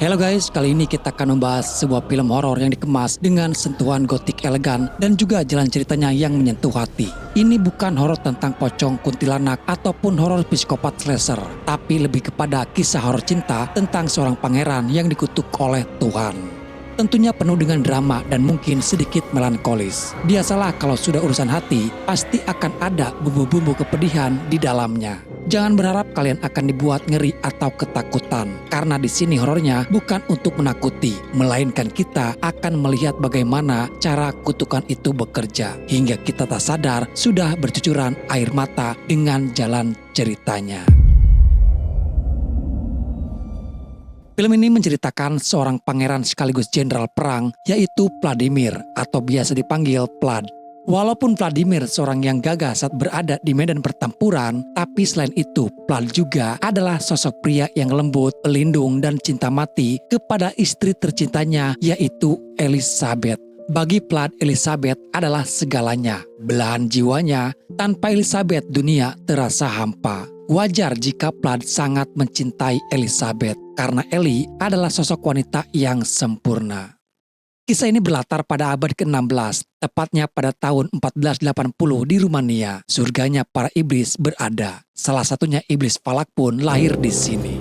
Halo guys, kali ini kita akan membahas sebuah film horor yang dikemas dengan sentuhan gotik elegan dan juga jalan ceritanya yang menyentuh hati. Ini bukan horor tentang pocong, kuntilanak, ataupun horor psikopat slasher, tapi lebih kepada kisah horor cinta tentang seorang pangeran yang dikutuk oleh Tuhan. Tentunya penuh dengan drama dan mungkin sedikit melankolis. Biasalah kalau sudah urusan hati, pasti akan ada bumbu-bumbu kepedihan di dalamnya. Jangan berharap kalian akan dibuat ngeri atau ketakutan, karena di sini horornya bukan untuk menakuti, melainkan kita akan melihat bagaimana cara kutukan itu bekerja, hingga kita tak sadar sudah bercucuran air mata dengan jalan ceritanya. Film ini menceritakan seorang pangeran sekaligus jenderal perang, yaitu Vladimir atau biasa dipanggil Vlad. Walaupun Vladimir seorang yang gagah saat berada di medan pertempuran, tapi selain itu Vlad juga adalah sosok pria yang lembut, pelindung dan cinta mati kepada istri tercintanya, yaitu Elizabeth. Bagi Vlad, Elizabeth adalah segalanya, belahan jiwanya. Tanpa Elizabeth dunia terasa hampa. Wajar jika Vlad sangat mencintai Elizabeth, karena Ellie adalah sosok wanita yang sempurna. Kisah ini berlatar pada abad ke-16, tepatnya pada tahun 1480 di Rumania. Surganya para iblis berada. Salah satunya iblis Falak pun lahir di sini.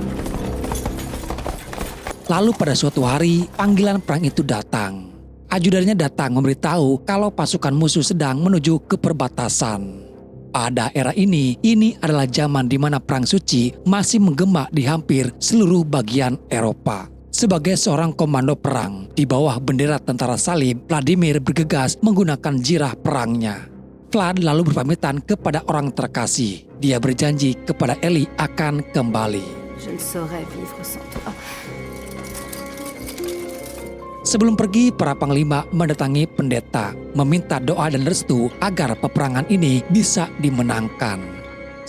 Lalu pada suatu hari, panggilan perang itu datang. Ajudannya datang memberitahu kalau pasukan musuh sedang menuju ke perbatasan. Pada era ini adalah zaman di mana perang suci masih menggema di hampir seluruh bagian Eropa. Sebagai seorang komando perang, di bawah bendera tentara salib, Vladimir bergegas menggunakan jirah perangnya. Vlad lalu berpamitan kepada orang terkasih. Dia berjanji kepada Ellie akan kembali. Je ne saurais vivre sans toi. Sebelum pergi, para panglima mendatangi pendeta, meminta doa dan restu agar peperangan ini bisa dimenangkan.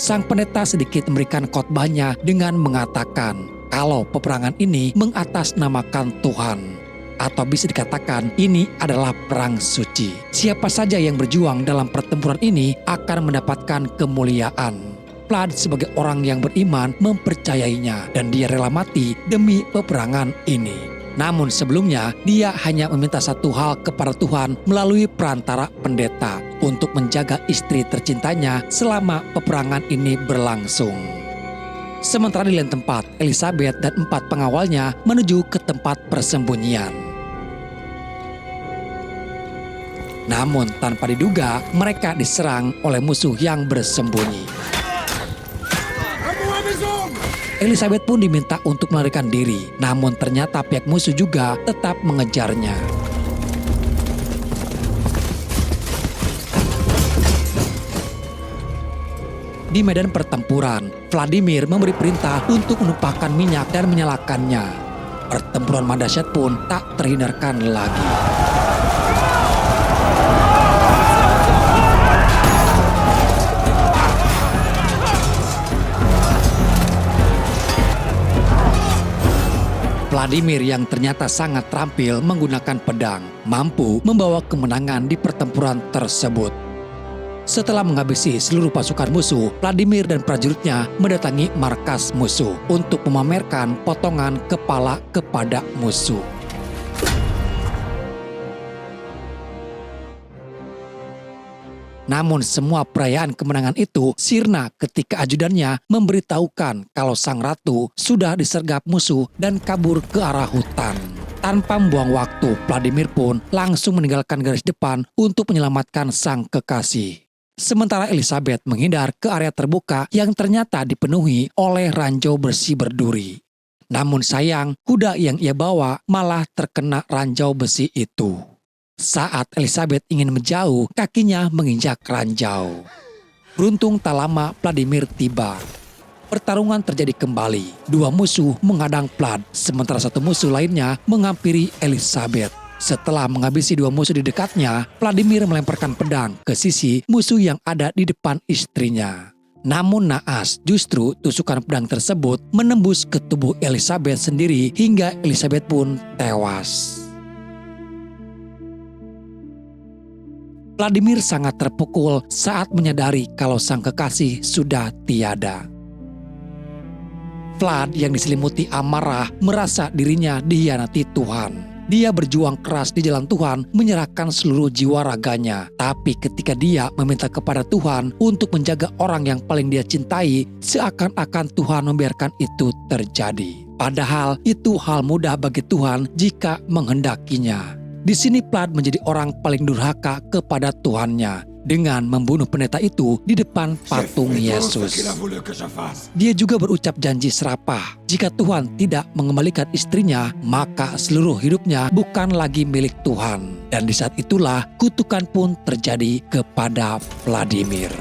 Sang pendeta sedikit memberikan khotbahnya dengan mengatakan kalau peperangan ini mengatasnamakan Tuhan, atau bisa dikatakan ini adalah perang suci. Siapa saja yang berjuang dalam pertempuran ini akan mendapatkan kemuliaan. Vlad sebagai orang yang beriman mempercayainya dan dia rela mati demi peperangan ini. Namun sebelumnya dia hanya meminta satu hal kepada Tuhan melalui perantara pendeta untuk menjaga istri tercintanya selama peperangan ini berlangsung. Sementara di lain tempat, Elizabeth dan 4 pengawalnya menuju ke tempat persembunyian. Namun tanpa diduga, mereka diserang oleh musuh yang bersembunyi. Elizabeth pun diminta untuk melarikan diri, namun ternyata pihak musuh juga tetap mengejarnya. Di medan pertempuran, Vladimir memberi perintah untuk menumpahkan minyak dan menyalakannya. Pertempuran dahsyat pun tak terhindarkan lagi. Vladimir yang ternyata sangat terampil menggunakan pedang, mampu membawa kemenangan di pertempuran tersebut. Setelah menghabisi seluruh pasukan musuh, Vladimir dan prajuritnya mendatangi markas musuh untuk memamerkan potongan kepala kepada musuh. Namun semua perayaan kemenangan itu sirna ketika ajudannya memberitahukan kalau sang ratu sudah disergap musuh dan kabur ke arah hutan. Tanpa membuang waktu, Vladimir pun langsung meninggalkan garis depan untuk menyelamatkan sang kekasih. Sementara Elizabeth menghindar ke area terbuka yang ternyata dipenuhi oleh ranjau besi berduri. Namun sayang, kuda yang ia bawa malah terkena ranjau besi itu. Saat Elizabeth ingin menjauh, kakinya menginjak ranjau. Beruntung tak lama Vladimir tiba. Pertarungan terjadi kembali. 2 musuh menghadang Vlad, sementara satu musuh lainnya menghampiri Elizabeth. Setelah menghabisi 2 musuh di dekatnya, Vladimir melemparkan pedang ke sisi musuh yang ada di depan istrinya. Namun naas, justru tusukan pedang tersebut menembus ke tubuh Elizabeth sendiri hingga Elizabeth pun tewas. Vladimir sangat terpukul saat menyadari kalau sang kekasih sudah tiada. Vlad yang diselimuti amarah merasa dirinya dikhianati Tuhan. Dia berjuang keras di jalan Tuhan, menyerahkan seluruh jiwa raganya. Tapi ketika dia meminta kepada Tuhan untuk menjaga orang yang paling dia cintai, seakan-akan Tuhan membiarkan itu terjadi. Padahal itu hal mudah bagi Tuhan jika menghendakinya. Di sini Vlad menjadi orang paling durhaka kepada Tuhannya dengan membunuh pendeta itu di depan patung Yesus. Dia juga berucap janji serapah. Jika Tuhan tidak mengembalikan istrinya, maka seluruh hidupnya bukan lagi milik Tuhan. Dan di saat itulah kutukan pun terjadi kepada Vladimir.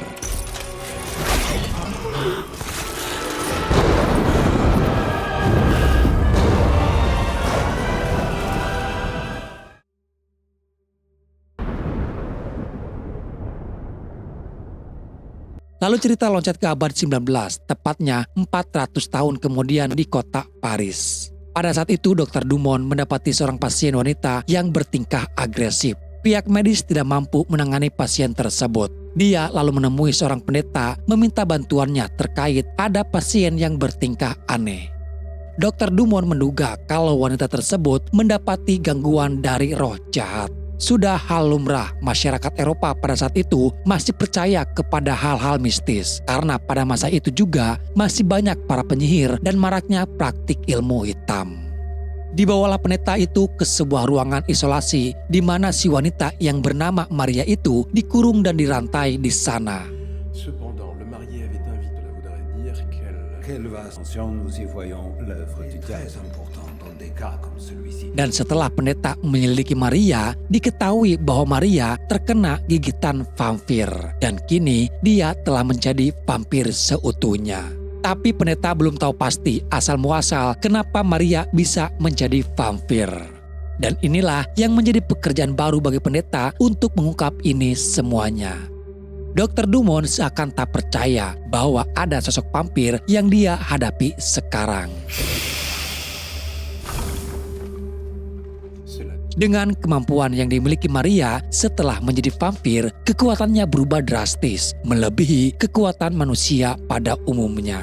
Lalu cerita loncat ke abad 19, tepatnya 400 tahun kemudian di kota Paris. Pada saat itu Dr. Dumont mendapati seorang pasien wanita yang bertingkah agresif. Pihak medis tidak mampu menangani pasien tersebut. Dia lalu menemui seorang pendeta meminta bantuannya terkait ada pasien yang bertingkah aneh. Dr. Dumont menduga kalau wanita tersebut mendapati gangguan dari roh jahat. Sudah hal lumrah masyarakat Eropa pada saat itu masih percaya kepada hal-hal mistis. Karena pada masa itu juga masih banyak para penyihir dan maraknya praktik ilmu hitam. Dibawalah pendeta itu ke sebuah ruangan isolasi di mana si wanita yang bernama Maria itu dikurung dan dirantai di sana. Cependant, le marié avait invité, cela voudrait dire qu'elle va attention, nous y voyons l'œuvre du diable. Très important dans des cas comme celui-ci. Dan setelah pendeta menyelidiki Maria, diketahui bahwa Maria terkena gigitan vampir. Dan kini dia telah menjadi vampir seutuhnya. Tapi pendeta belum tahu pasti asal-muasal kenapa Maria bisa menjadi vampir. Dan inilah yang menjadi pekerjaan baru bagi pendeta untuk mengungkap ini semuanya. Dr. Dumont seakan tak percaya bahwa ada sosok vampir yang dia hadapi sekarang. Dengan kemampuan yang dimiliki Maria setelah menjadi vampir, kekuatannya berubah drastis, melebihi kekuatan manusia pada umumnya.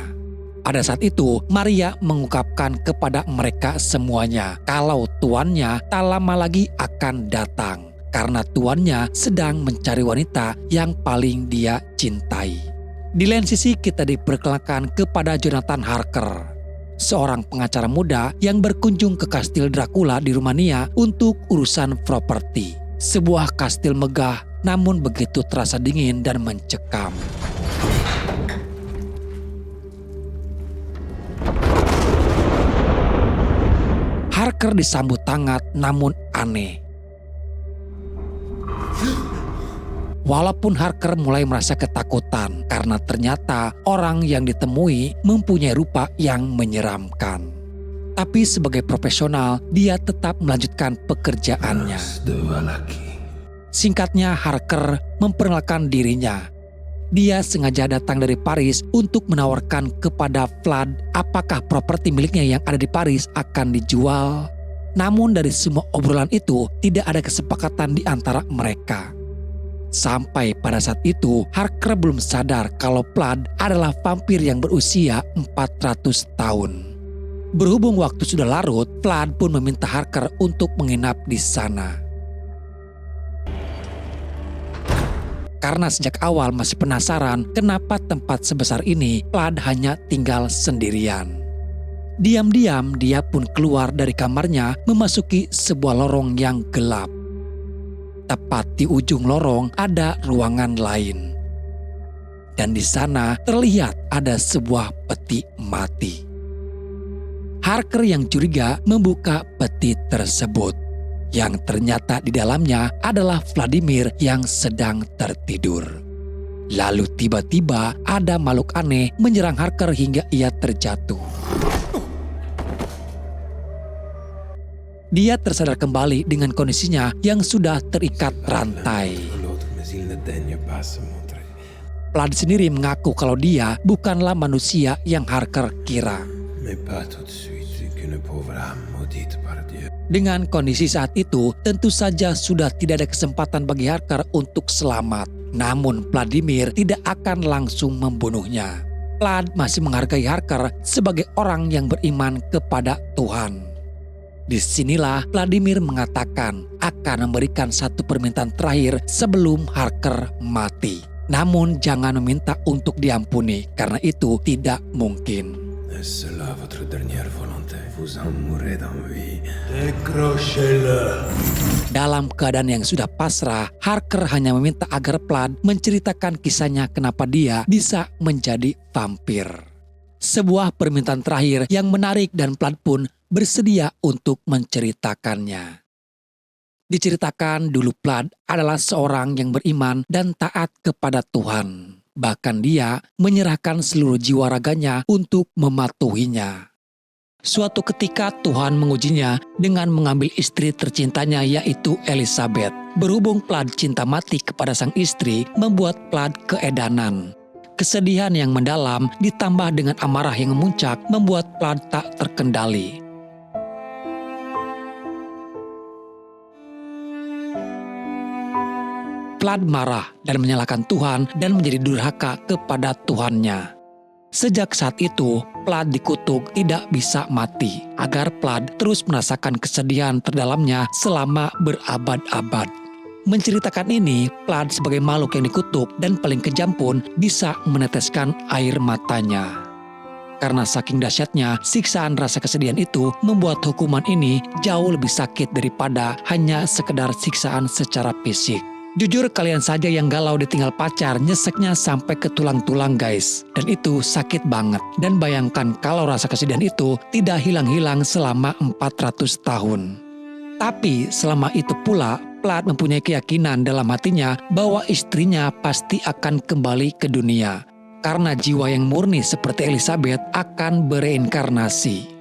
Pada saat itu, Maria mengungkapkan kepada mereka semuanya kalau tuannya tak lama lagi akan datang. Karena tuannya sedang mencari wanita yang paling dia cintai. Di lain sisi kita diperkenalkan kepada Jonathan Harker, seorang pengacara muda yang berkunjung ke kastil Dracula di Rumania untuk urusan properti. Sebuah kastil megah namun begitu terasa dingin dan mencekam. Harker disambut hangat namun aneh. Walaupun Harker mulai merasa ketakutan karena ternyata orang yang ditemui mempunyai rupa yang menyeramkan. Tapi sebagai profesional, dia tetap melanjutkan pekerjaannya. Singkatnya, Harker memperkenalkan dirinya. Dia sengaja datang dari Paris untuk menawarkan kepada Vlad apakah properti miliknya yang ada di Paris akan dijual. Namun dari semua obrolan itu tidak ada kesepakatan di antara mereka. Sampai pada saat itu, Harker belum sadar kalau Vlad adalah vampir yang berusia 400 tahun. Berhubung waktu sudah larut, Vlad pun meminta Harker untuk menginap di sana. Karena sejak awal masih penasaran kenapa tempat sebesar ini, Vlad hanya tinggal sendirian. Diam-diam dia pun keluar dari kamarnya memasuki sebuah lorong yang gelap. Tepat di ujung lorong ada ruangan lain. Dan di sana terlihat ada sebuah peti mati. Harker yang curiga membuka peti tersebut. Yang ternyata di dalamnya adalah Vladimir yang sedang tertidur. Lalu tiba-tiba ada makhluk aneh menyerang Harker hingga ia terjatuh. Dia tersadar kembali dengan kondisinya yang sudah terikat rantai. Vlad sendiri mengaku kalau dia bukanlah manusia yang Harker kira. Dengan kondisi saat itu, tentu saja sudah tidak ada kesempatan bagi Harker untuk selamat. Namun Vladimir tidak akan langsung membunuhnya. Plaid masih menghargai Harker sebagai orang yang beriman kepada Tuhan. Disinilah Vladimir mengatakan akan memberikan satu permintaan terakhir sebelum Harker mati. Namun jangan meminta untuk diampuni karena itu tidak mungkin. Est-ce là votre dernière volonté? Vous en mourrez d'envie. Décrochez-le. Dalam keadaan yang sudah pasrah, Harker hanya meminta agar Plaid menceritakan kisahnya kenapa dia bisa menjadi vampir. Sebuah permintaan terakhir yang menarik dan Plaid pun bersedia untuk menceritakannya. Diceritakan dulu Plaid adalah seorang yang beriman dan taat kepada Tuhan. Bahkan dia menyerahkan seluruh jiwa raganya untuk mematuhinya. Suatu ketika Tuhan mengujinya dengan mengambil istri tercintanya yaitu Elizabeth. Berhubung Plaid cinta mati kepada sang istri membuat Plaid keedanan. Kesedihan yang mendalam ditambah dengan amarah yang memuncak membuat Plaid tak terkendali. Plaid marah dan menyalahkan Tuhan dan menjadi durhaka kepada Tuhannya. Sejak saat itu, Plaid dikutuk tidak bisa mati agar Plaid terus merasakan kesedihan terdalamnya selama berabad-abad. Menceritakan ini, Plaid sebagai makhluk yang dikutuk dan paling kejam pun bisa meneteskan air matanya. Karena saking dahsyatnya, siksaan rasa kesedihan itu membuat hukuman ini jauh lebih sakit daripada hanya sekedar siksaan secara fisik. Jujur kalian saja yang galau ditinggal pacar nyeseknya sampai ke tulang-tulang guys. Dan itu sakit banget. Dan bayangkan kalau rasa kesedihan itu tidak hilang-hilang selama 400 tahun. Tapi selama itu pula Plaid mempunyai keyakinan dalam hatinya bahwa istrinya pasti akan kembali ke dunia. Karena jiwa yang murni seperti Elizabeth akan bereinkarnasi.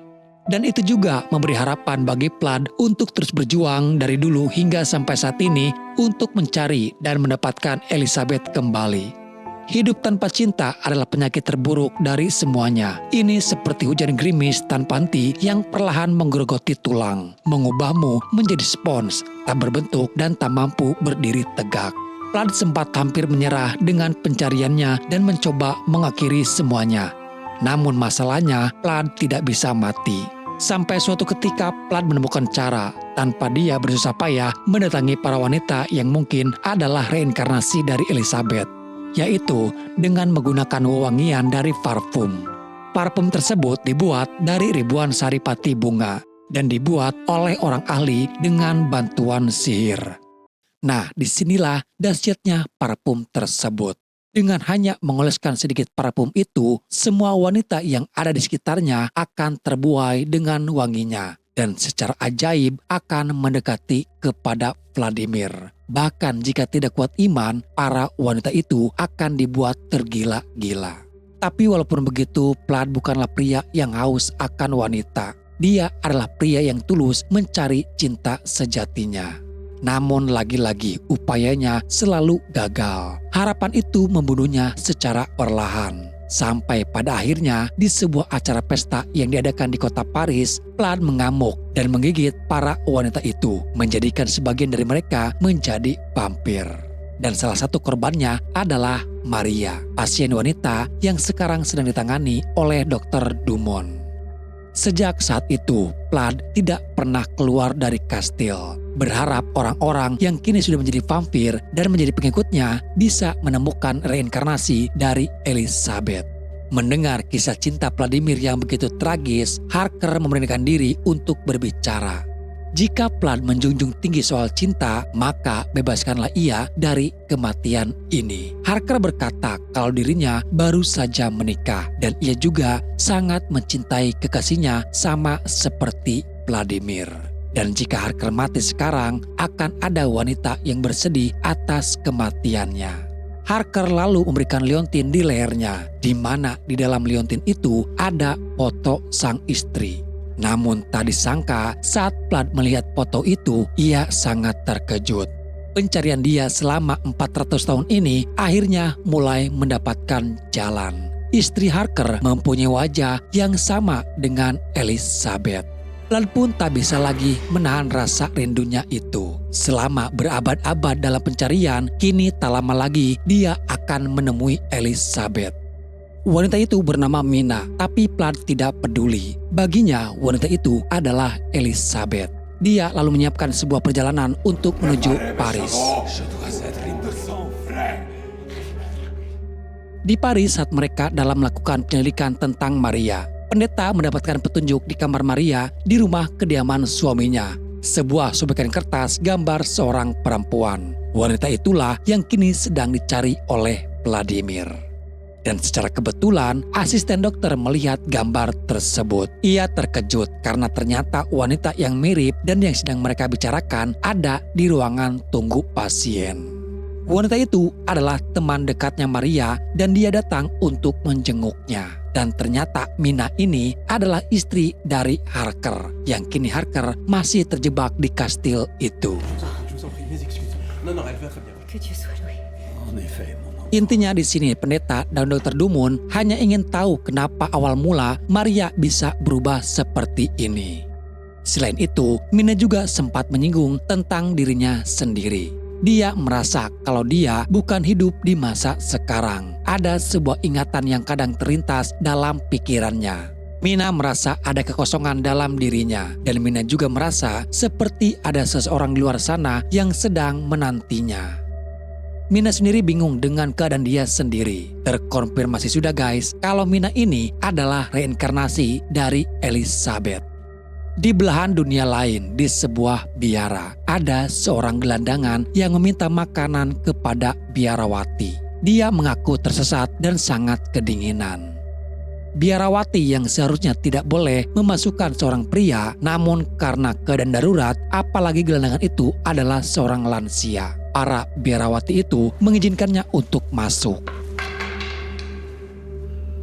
Dan itu juga memberi harapan bagi Plaid untuk terus berjuang dari dulu hingga sampai saat ini untuk mencari dan mendapatkan Elizabeth kembali. Hidup tanpa cinta adalah penyakit terburuk dari semuanya. Ini seperti hujan gerimis tanpa henti yang perlahan menggerogoti tulang, mengubahmu menjadi spons, tak berbentuk dan tak mampu berdiri tegak. Plaid sempat hampir menyerah dengan pencariannya dan mencoba mengakhiri semuanya. Namun masalahnya, Plaid tidak bisa mati. Sampai suatu ketika Plaid menemukan cara tanpa dia bersusah payah mendatangi para wanita yang mungkin adalah reinkarnasi dari Elizabeth, yaitu dengan menggunakan wewangian dari parfum. Parfum tersebut dibuat dari ribuan saripati bunga dan dibuat oleh orang ahli dengan bantuan sihir. Nah, disinilah dahsyatnya parfum tersebut. Dengan hanya mengoleskan sedikit parfum itu, semua wanita yang ada di sekitarnya akan terbuai dengan wanginya. Dan secara ajaib akan mendekati kepada Vladimir. Bahkan jika tidak kuat iman, para wanita itu akan dibuat tergila-gila. Tapi walaupun begitu, Plaid bukanlah pria yang haus akan wanita. Dia adalah pria yang tulus mencari cinta sejatinya. Namun lagi-lagi upayanya selalu gagal. Harapan itu membunuhnya secara perlahan. Sampai pada akhirnya di sebuah acara pesta yang diadakan di kota Paris, Plaid mengamuk dan menggigit para wanita itu, menjadikan sebagian dari mereka menjadi vampir. Dan salah satu korbannya adalah Maria, pasien wanita yang sekarang sedang ditangani oleh Dr. Dumont. Sejak saat itu, Plaid tidak pernah keluar dari kastil, berharap orang-orang yang kini sudah menjadi vampir dan menjadi pengikutnya bisa menemukan reinkarnasi dari Elizabeth. Mendengar kisah cinta Vladimir yang begitu tragis, Harker memberanikan diri untuk berbicara. Jika Plaid menjunjung tinggi soal cinta, maka bebaskanlah ia dari kematian ini. Harker berkata kalau dirinya baru saja menikah dan ia juga sangat mencintai kekasihnya sama seperti Vladimir. Dan jika Harker mati sekarang, akan ada wanita yang bersedih atas kematiannya. Harker lalu memberikan liontin di lehernya, di mana di dalam liontin itu ada foto sang istri. Namun tak disangka saat Plaid melihat foto itu, ia sangat terkejut. Pencarian dia selama 400 tahun ini akhirnya mulai mendapatkan jalan. Istri Harker mempunyai wajah yang sama dengan Elizabeth. Plaid pun tak bisa lagi menahan rasa rindunya itu. Selama berabad-abad dalam pencarian, kini tak lama lagi dia akan menemui Elizabeth. wanita itu bernama Mina, tapi Plath tidak peduli. Baginya, wanita itu adalah Elizabeth. Dia lalu menyiapkan sebuah perjalanan untuk menuju Paris. Di Paris, saat mereka dalam melakukan penyelidikan tentang Maria, pendeta mendapatkan petunjuk di kamar Maria di rumah kediaman suaminya. Sebuah sobekan kertas gambar seorang perempuan. Wanita itulah yang kini sedang dicari oleh Vladimir. Dan secara kebetulan, asisten dokter melihat gambar tersebut. Ia terkejut karena ternyata wanita yang mirip dan yang sedang mereka bicarakan ada di ruangan tunggu pasien. Wanita itu adalah teman dekatnya Maria dan dia datang untuk menjenguknya. Dan ternyata Mina ini adalah istri dari Harker, yang kini Harker masih terjebak di kastil itu. Que Dieu soit loué. En effet, mon enfant. Intinya di sini pendeta dan dokter Dumont hanya ingin tahu kenapa awal mula Maria bisa berubah seperti ini. Selain itu, Mina juga sempat menyinggung tentang dirinya sendiri. Dia merasa kalau dia bukan hidup di masa sekarang. Ada sebuah ingatan yang kadang terlintas dalam pikirannya. Mina merasa ada kekosongan dalam dirinya. Dan Mina juga merasa seperti ada seseorang di luar sana yang sedang menantinya. Mina sendiri bingung dengan keadaan dia sendiri. Terkonfirmasi sudah guys, kalau Mina ini adalah reinkarnasi dari Elizabeth. Di belahan dunia lain, di sebuah biara, ada seorang gelandangan yang meminta makanan kepada biarawati. Dia mengaku tersesat dan sangat kedinginan. Biarawati yang seharusnya tidak boleh memasukkan seorang pria, namun karena keadaan darurat, apalagi gelandangan itu adalah seorang lansia. Para biarawati itu mengizinkannya untuk masuk.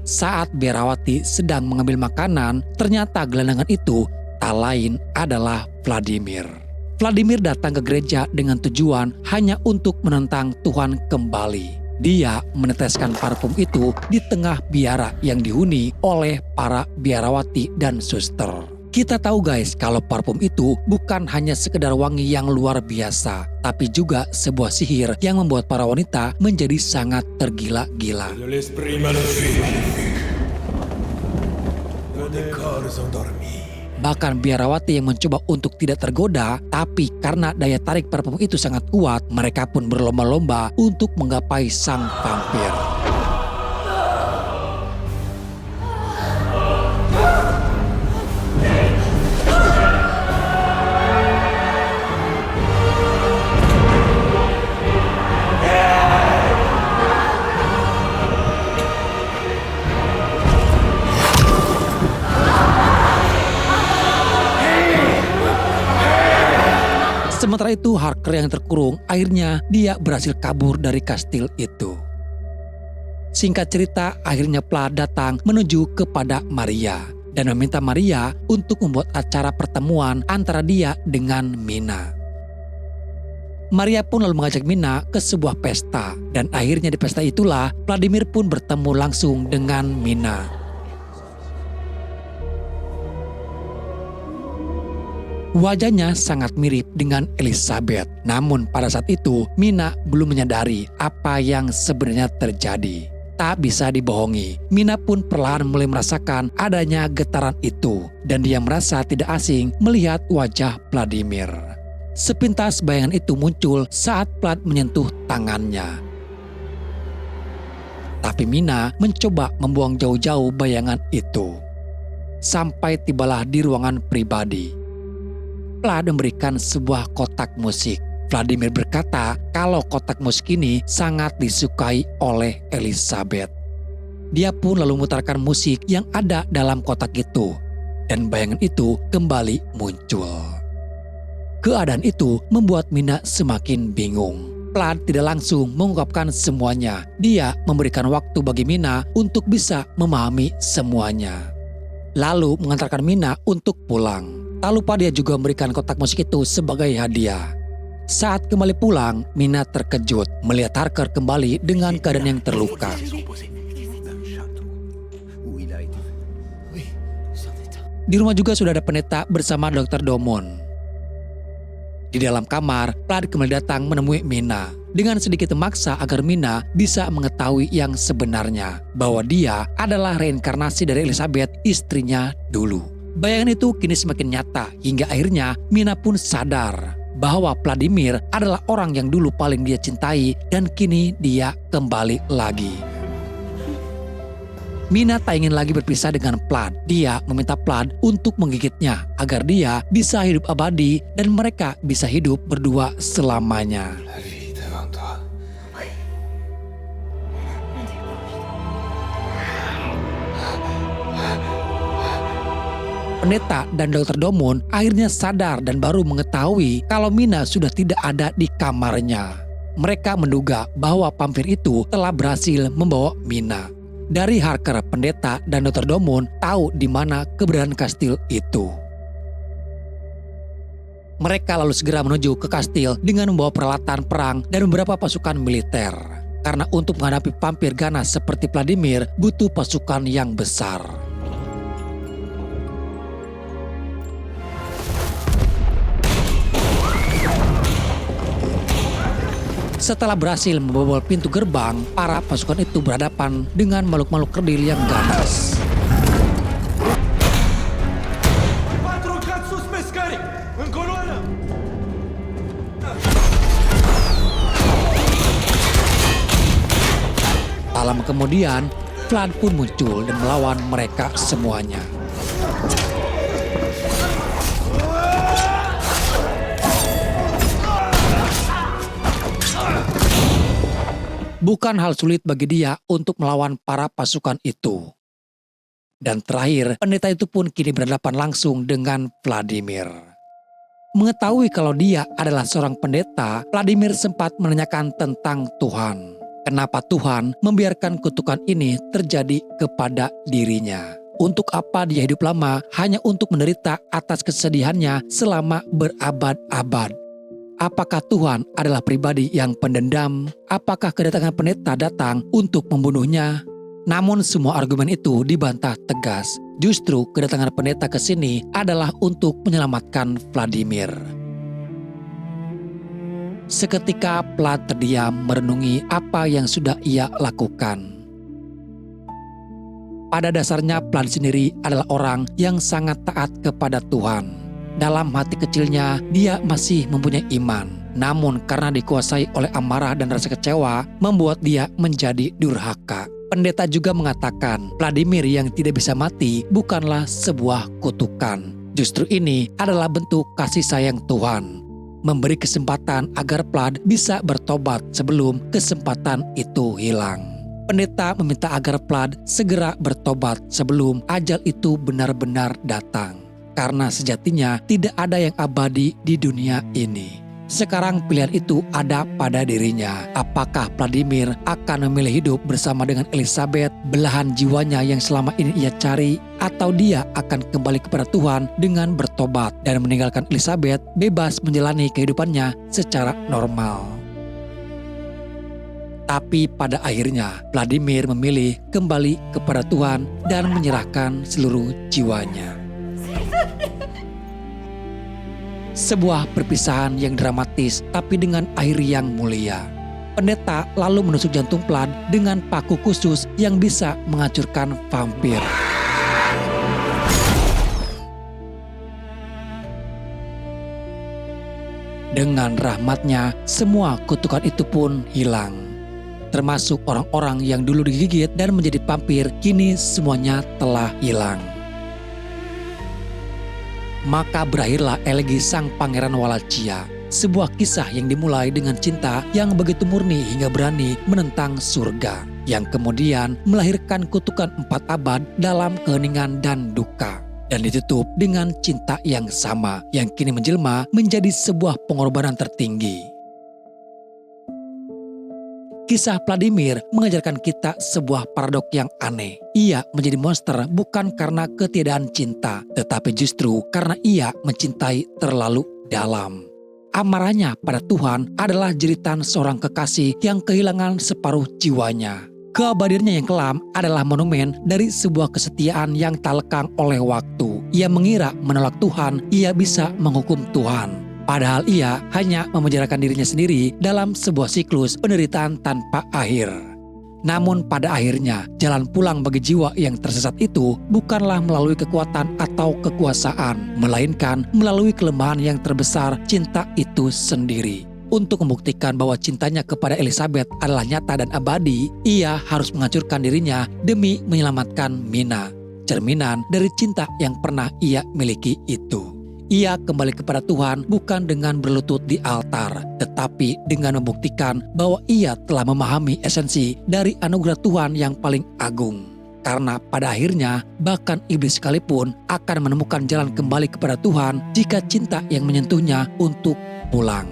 Saat biarawati sedang mengambil makanan, ternyata gelandangan itu tak lain adalah Vladimir. Vladimir datang ke gereja dengan tujuan hanya untuk menentang Tuhan kembali. Dia meneteskan parfum itu di tengah biara yang dihuni oleh para biarawati dan suster. Kita tahu guys kalau parfum itu bukan hanya sekedar wangi yang luar biasa, tapi juga sebuah sihir yang membuat para wanita menjadi sangat tergila-gila. De l'esprit maléfique. Les corps endormis. Bahkan biarawati yang mencoba untuk tidak tergoda, tapi karena daya tarik parfum itu sangat kuat, mereka pun berlomba-lomba untuk menggapai sang vampir. Sementara itu Harker yang terkurung, akhirnya dia berhasil kabur dari kastil itu. Singkat cerita, akhirnya Plath datang menuju kepada Maria dan meminta Maria untuk membuat acara pertemuan antara dia dengan Mina. Maria pun lalu mengajak Mina ke sebuah pesta dan akhirnya di pesta itulah Vladimir pun bertemu langsung dengan Mina. Wajahnya sangat mirip dengan Elizabeth, namun pada saat itu Mina belum menyadari apa yang sebenarnya terjadi. Tak bisa dibohongi, Mina pun perlahan mulai merasakan adanya getaran itu dan dia merasa tidak asing melihat wajah Vladimir. Sepintas bayangan itu muncul saat Plath menyentuh tangannya. Tapi Mina mencoba membuang jauh-jauh bayangan itu. Sampai tibalah di ruangan pribadi. Plath memberikan sebuah kotak musik. Vladimir berkata kalau kotak musik ini sangat disukai oleh Elizabeth. Dia pun lalu memutarkan musik yang ada dalam kotak itu. Dan bayangan itu kembali muncul. Keadaan itu membuat Mina semakin bingung. Plath tidak langsung mengungkapkan semuanya. Dia memberikan waktu bagi Mina untuk bisa memahami semuanya. Lalu mengantarkan Mina untuk pulang. Tak lupa dia juga memberikan kotak musik itu sebagai hadiah. Saat kembali pulang, Mina terkejut melihat Harker kembali dengan keadaan yang terluka. Di rumah juga sudah ada pendeta bersama Dr. Dumont. Di dalam kamar, Vlad kembali datang menemui Mina. Dengan sedikit memaksa agar Mina bisa mengetahui yang sebenarnya, bahwa dia adalah reinkarnasi dari Elizabeth, istrinya dulu. Bayangan itu kini semakin nyata, hingga akhirnya Mina pun sadar bahwa Vladimir adalah orang yang dulu paling dia cintai dan kini dia kembali lagi. Mina tak ingin lagi berpisah dengan Vlad. Dia meminta Vlad untuk menggigitnya agar dia bisa hidup abadi dan mereka bisa hidup berdua selamanya. La vie est devant toi. Pendeta dan Dr. Domon akhirnya sadar dan baru mengetahui kalau Mina sudah tidak ada di kamarnya. Mereka menduga bahwa vampir itu telah berhasil membawa Mina. Dari Harker, pendeta dan Dr. Domon tahu di mana keberadaan kastil itu. Mereka lalu segera menuju ke kastil dengan membawa peralatan perang dan beberapa pasukan militer. Karena untuk menghadapi vampir ganas seperti Vladimir butuh pasukan yang besar. Setelah berhasil membobol pintu gerbang, para pasukan itu berhadapan dengan makhluk-makhluk kerdil yang ganas. Tak lama kemudian, Vlad pun muncul dan melawan mereka semuanya. Bukan hal sulit bagi dia untuk melawan para pasukan itu. Dan terakhir, pendeta itu pun kini berhadapan langsung dengan Vladimir. Mengetahui kalau dia adalah seorang pendeta, Vladimir sempat menanyakan tentang Tuhan. Kenapa Tuhan membiarkan kutukan ini terjadi kepada dirinya? Untuk apa dia hidup lama hanya untuk menderita atas kesedihannya selama berabad-abad? Apakah Tuhan adalah pribadi yang pendendam? Apakah kedatangan pendeta datang untuk membunuhnya? Namun semua argumen itu dibantah tegas. Justru kedatangan pendeta ke sini adalah untuk menyelamatkan Vladimir. Seketika Vlad terdiam merenungi apa yang sudah ia lakukan. Pada dasarnya Vlad sendiri adalah orang yang sangat taat kepada Tuhan. Dalam hati kecilnya, dia masih mempunyai iman. Namun karena dikuasai oleh amarah dan rasa kecewa, membuat dia menjadi durhaka. Pendeta juga mengatakan, Vladimir yang tidak bisa mati bukanlah sebuah kutukan. Justru ini adalah bentuk kasih sayang Tuhan. Memberi kesempatan agar Vlad bisa bertobat sebelum kesempatan itu hilang. Pendeta meminta agar Vlad segera bertobat sebelum ajal itu benar-benar datang. Karena sejatinya tidak ada yang abadi di dunia ini. Sekarang pilihan itu ada pada dirinya. Apakah Vladimir akan memilih hidup bersama dengan Elizabeth, belahan jiwanya yang selama ini ia cari, atau dia akan kembali kepada Tuhan dengan bertobat dan meninggalkan Elizabeth bebas menjalani kehidupannya secara normal. Tapi pada akhirnya Vladimir memilih kembali kepada Tuhan dan menyerahkan seluruh jiwanya. Sebuah perpisahan yang dramatis tapi dengan akhir yang mulia. Pendeta lalu menusuk jantung Vlad dengan paku khusus yang bisa menghancurkan vampir. Dengan rahmatnya, semua kutukan itu pun hilang. Termasuk orang-orang yang dulu digigit dan menjadi vampir, kini semuanya telah hilang. Maka berakhirlah elegi sang pangeran Wallachia, sebuah kisah yang dimulai dengan cinta yang begitu murni hingga berani menentang surga, yang kemudian melahirkan kutukan 4 abad dalam keheningan dan duka, dan ditutup dengan cinta yang sama yang kini menjelma menjadi sebuah pengorbanan tertinggi. Kisah Vladimir mengajarkan kita sebuah paradok yang aneh. Ia menjadi monster bukan karena ketiadaan cinta, tetapi justru karena ia mencintai terlalu dalam. Amarahnya pada Tuhan adalah jeritan seorang kekasih yang kehilangan separuh jiwanya. Keabadiannya yang kelam adalah monumen dari sebuah kesetiaan yang tak lekang oleh waktu. Ia mengira menolak Tuhan, ia bisa menghukum Tuhan. Padahal ia hanya memenjarakan dirinya sendiri dalam sebuah siklus penderitaan tanpa akhir. Namun pada akhirnya, jalan pulang bagi jiwa yang tersesat itu bukanlah melalui kekuatan atau kekuasaan, melainkan melalui kelemahan yang terbesar, cinta itu sendiri. Untuk membuktikan bahwa cintanya kepada Elizabeth adalah nyata dan abadi, ia harus menghancurkan dirinya demi menyelamatkan Mina, cerminan dari cinta yang pernah ia miliki itu. Ia kembali kepada Tuhan bukan dengan berlutut di altar, tetapi dengan membuktikan bahwa ia telah memahami esensi dari anugerah Tuhan yang paling agung. Karena pada akhirnya, bahkan iblis sekalipun akan menemukan jalan kembali kepada Tuhan jika cinta yang menyentuhnya untuk pulang.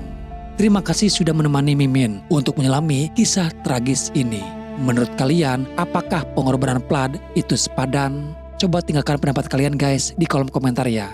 Terima kasih sudah menemani Mimin untuk menyelami kisah tragis ini. Menurut kalian, apakah pengorbanan Vlad itu sepadan? Coba tinggalkan pendapat kalian guys di kolom komentar ya.